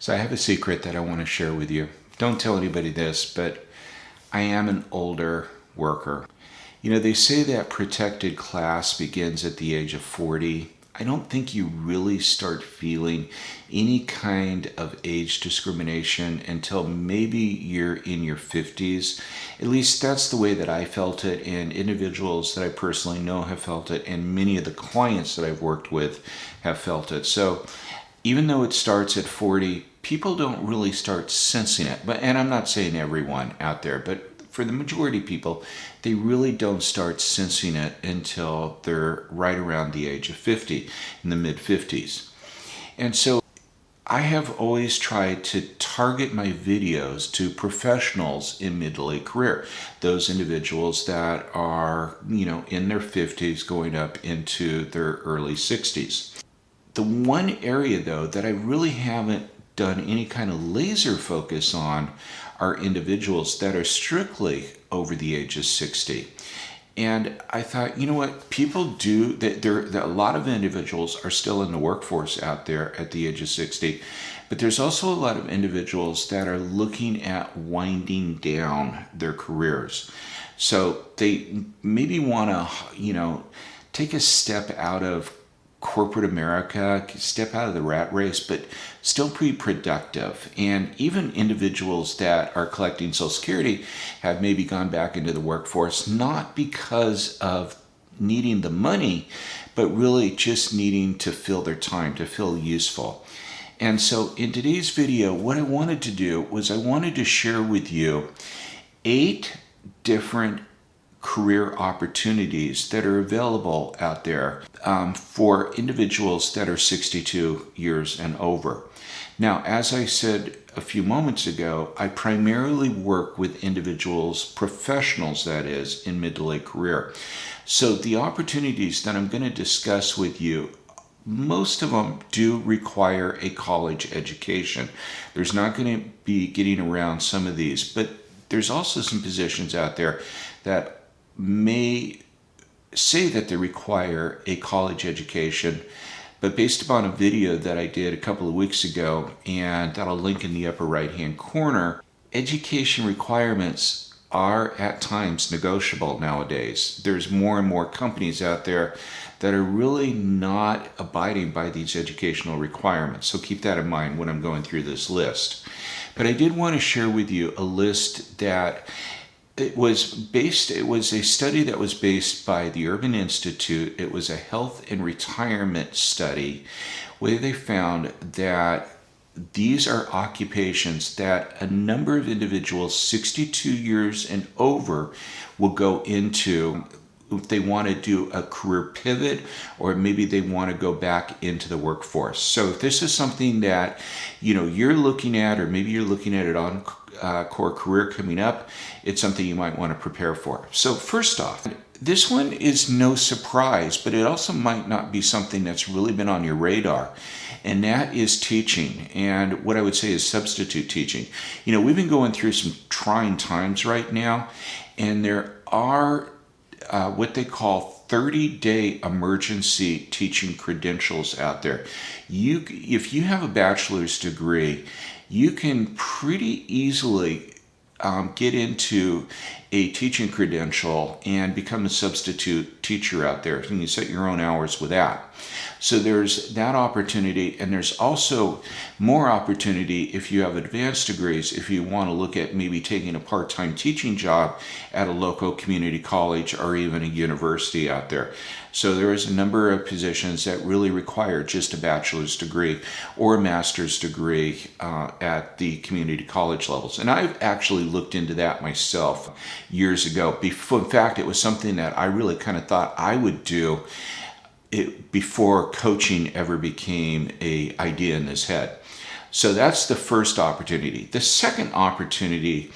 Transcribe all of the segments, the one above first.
So I have a secret that I want to share with you. Don't tell anybody this, but I am an older worker. You know, they say that protected class begins at the age of 40. I don't think you really start feeling any kind of age discrimination until maybe you're in your 50s. At least that's the way that I felt it, and individuals that I personally know have felt it, and many of the clients that I've worked with have felt it. So even though it starts at 40, people don't really start sensing it. And I'm not saying everyone out there, but for the majority of people, they really don't start sensing it until they're right around the age of 50, in the mid-50s. And so I have always tried to target my videos to professionals in mid to late career, those individuals that are, in their 50s going up into their early 60s. The one area, though, that I really haven't done any kind of laser focus on are individuals that are strictly over the age of 60. And I thought, you know what, people do, that a lot of individuals are still in the workforce out there at the age of 60, but there's also a lot of individuals that are looking at winding down their careers. So they maybe want to, take a step out of corporate America, step out of the rat race, but still pretty productive. And even individuals that are collecting Social Security have maybe gone back into the workforce, not because of needing the money, but really just needing to fill their time, to feel useful. And so in today's video, what I wanted to do was I wanted to share with you 8 different career opportunities that are available out there for individuals that are 62 years and over. Now, as I said a few moments ago, I primarily work with individuals, professionals that is, in mid to late career. So the opportunities that I'm going to discuss with you, most of them do require a college education. There's not going to be getting around some of these, but there's also some positions out there that may say that they require a college education, but based upon a video that I did a couple of weeks ago, and that I'll link in the upper right hand corner, education requirements are at times negotiable nowadays. There's more and more companies out there that are really not abiding by these educational requirements. So keep that in mind when I'm going through this list. But I did want to share with you a list that it was a study that was based by the Urban Institute. It was a health and retirement study where they found that these are occupations that a number of individuals 62 years and over will go into if they want to do a career pivot, or maybe they want to go back into the workforce. So if this is something that you're looking at, or maybe you're looking at it on Encore career coming up, it's something you might want to prepare for. So first off, this one is no surprise, but it also might not be something that's really been on your radar, and that is teaching. And what I would say is substitute teaching. We've been going through some trying times right now, and there are what they call 30-day emergency teaching credentials out there. If you have a bachelor's degree, you can pretty easily get into a teaching credential and become a substitute teacher out there. And you set your own hours with that. So there's that opportunity, and there's also more opportunity if you have advanced degrees, if you want to look at maybe taking a part-time teaching job at a local community college or even a university out there. So there is a number of positions that really require just a bachelor's degree or a master's degree at the community college levels. And I've actually looked into that myself years ago. In fact, it was something that I really kind of thought I would do before coaching ever became an idea in this head. So that's the first opportunity. The second opportunity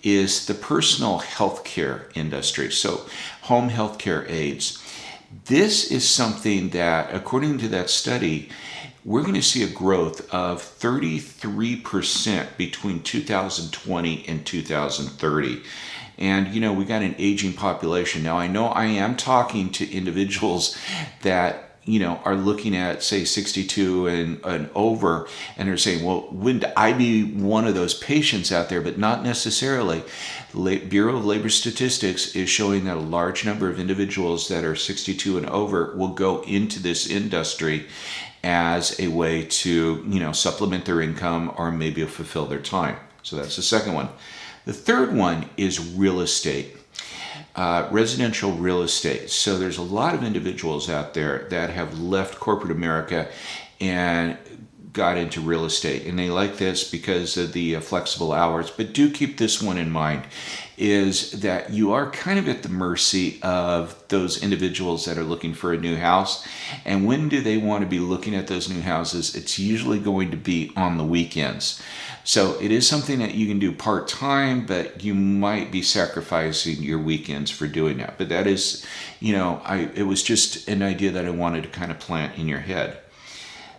is the personal healthcare industry. So home healthcare aides. This is something that, according to that study, we're going to see a growth of 33% between 2020 and 2030. And, we got an aging population. Now, I know I am talking to individuals that, are looking at, say, 62 and over, and they're saying, well, wouldn't I be one of those patients out there? But not necessarily. Bureau of Labor Statistics is showing that a large number of individuals that are 62 and over will go into this industry as a way to, supplement their income or maybe fulfill their time. So that's the second one. The third one is real estate. Residential real estate. So there's a lot of individuals out there that have left corporate America and got into real estate, and they like this because of the flexible hours. But do keep this one in mind, is that you are kind of at the mercy of those individuals that are looking for a new house. And when do they want to be looking at those new houses? It's usually going to be on the weekends. So it is something that you can do part-time, but you might be sacrificing your weekends for doing that. But that is, it was just an idea that I wanted to kind of plant in your head.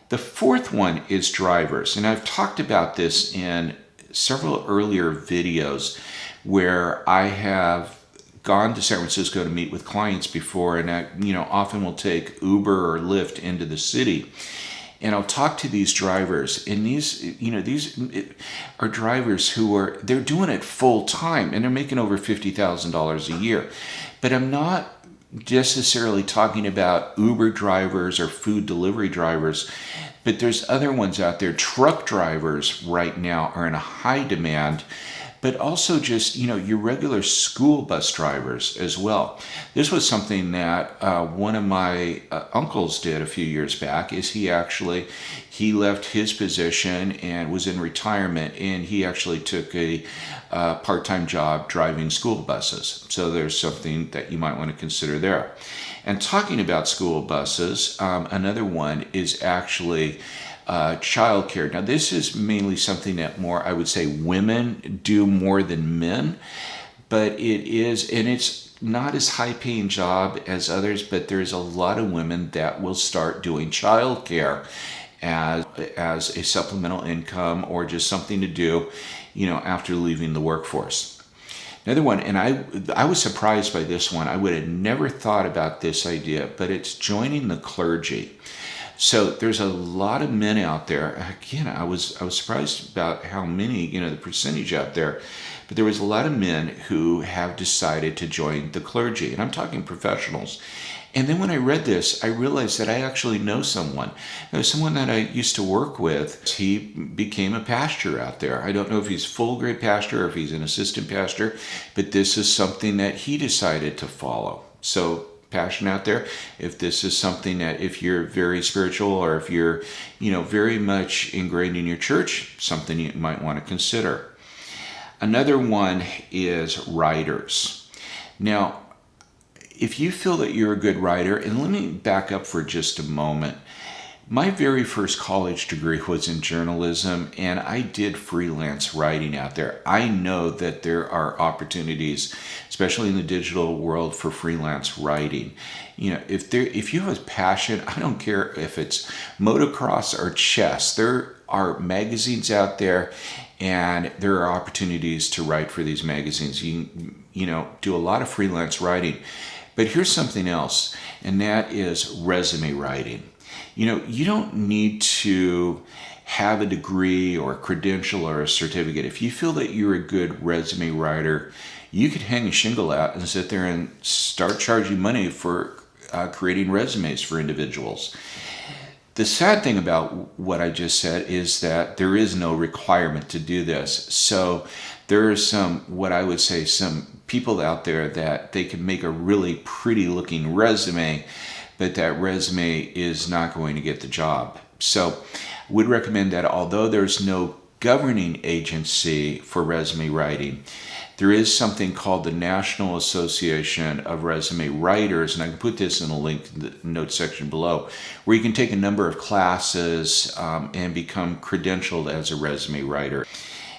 The fourth one is drivers. And I've talked about this in several earlier videos where I have gone to San Francisco to meet with clients before, and I, often will take Uber or Lyft into the city. And I'll talk to these drivers, and these are drivers they're doing it full time, and they're making over $50,000 a year. But I'm not necessarily talking about Uber drivers or food delivery drivers, but there's other ones out there. Truck drivers right now are in a high demand, but also just, your regular school bus drivers as well. This was something that one of my uncles did a few years back. He left his position and was in retirement, and he actually took a part-time job driving school buses. So there's something that you might want to consider there. And talking about school buses, another one is actually childcare. Now, this is mainly something that more, I would say, women do more than men, but it's not as high-paying job as others, but there's a lot of women that will start doing childcare as a supplemental income or just something to do, after leaving the workforce. Another one, and I was surprised by this one. I would have never thought about this idea, but it's joining the clergy. So there's a lot of men out there. Again, I was surprised about how many, the percentage out there. But there was a lot of men who have decided to join the clergy. And I'm talking professionals. And then when I read this, I realized that I actually know someone. There's someone that I used to work with. He became a pastor out there. I don't know if he's full grade pastor or if he's an assistant pastor, but this is something that he decided to follow. So passion out there, if this is something that, if you're very spiritual or if you're, very much ingrained in your church, something you might want to consider. Another one is writers. Now, if you feel that you're a good writer, and let me back up for just a moment. My very first college degree was in journalism, and I did freelance writing out there. I know that there are opportunities, especially in the digital world, for freelance writing. If you have a passion, I don't care if it's motocross or chess, there are magazines out there, and there are opportunities to write for these magazines. You can, do a lot of freelance writing. But here's something else, and that is resume writing. You don't need to have a degree or a credential or a certificate. If you feel that you're a good resume writer, you could hang a shingle out and sit there and start charging money for creating resumes for individuals. The sad thing about what I just said is that there is no requirement to do this. So there are some people out there that they can make a really pretty looking resume, but that resume is not going to get the job. So I would recommend that although there's no governing agency for resume writing, there is something called the National Association of Resume Writers, and I can put this in a link in the notes section below, where you can take a number of classes and become credentialed as a resume writer.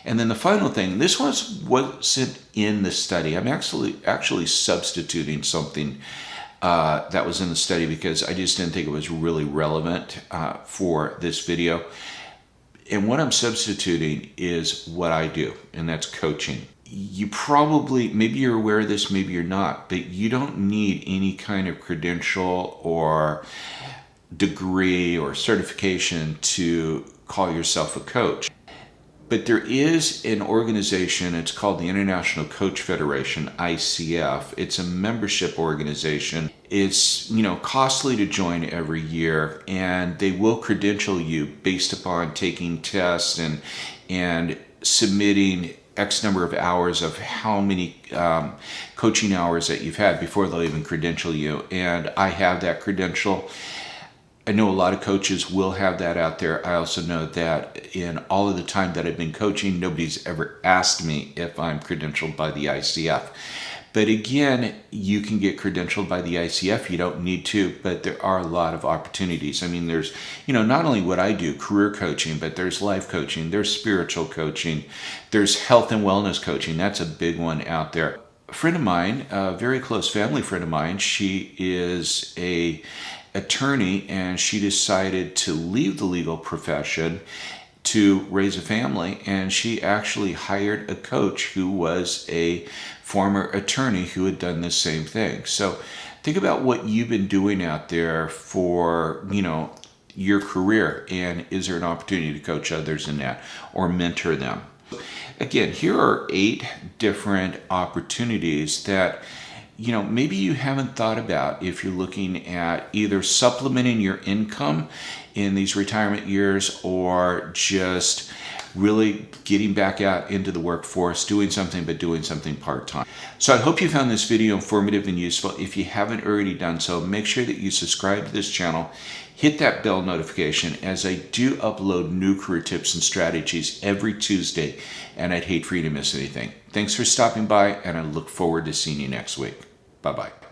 And then the final thing, this wasn't in the study. I'm actually substituting something that was in the study because I just didn't think it was really relevant for this video. And what I'm substituting is what I do, and that's coaching. You maybe you're aware of this, maybe you're not, but you don't need any kind of credential or degree or certification to call yourself a coach. But there is an organization, it's called the International Coach Federation, ICF. It's a membership organization. It's, costly to join every year, and they will credential you based upon taking tests and submitting X number of hours of how many coaching hours that you've had before they'll even credential you. And I have that credential. I know a lot of coaches will have that out there. I also know that in all of the time that I've been coaching, nobody's ever asked me if I'm credentialed by the ICF. But again, you can get credentialed by the ICF. You don't need to, but there are a lot of opportunities. I mean, there's, not only what I do, career coaching, but there's life coaching, there's spiritual coaching, there's health and wellness coaching. That's a big one out there. A friend of mine, a very close family friend of mine, she is a attorney, and she decided to leave the legal profession to raise a family, and she actually hired a coach who was a former attorney who had done the same thing. So think about what you've been doing out there for, your career, and is there an opportunity to coach others in that or mentor them? Again, here are 8 different opportunities that maybe you haven't thought about if you're looking at either supplementing your income in these retirement years or just really getting back out into the workforce, doing something part-time. So I hope you found this video informative and useful. If you haven't already done so, make sure that you subscribe to this channel, hit that bell notification, as I do upload new career tips and strategies every Tuesday, and I'd hate for you to miss anything. Thanks for stopping by, and I look forward to seeing you next week. Bye-bye.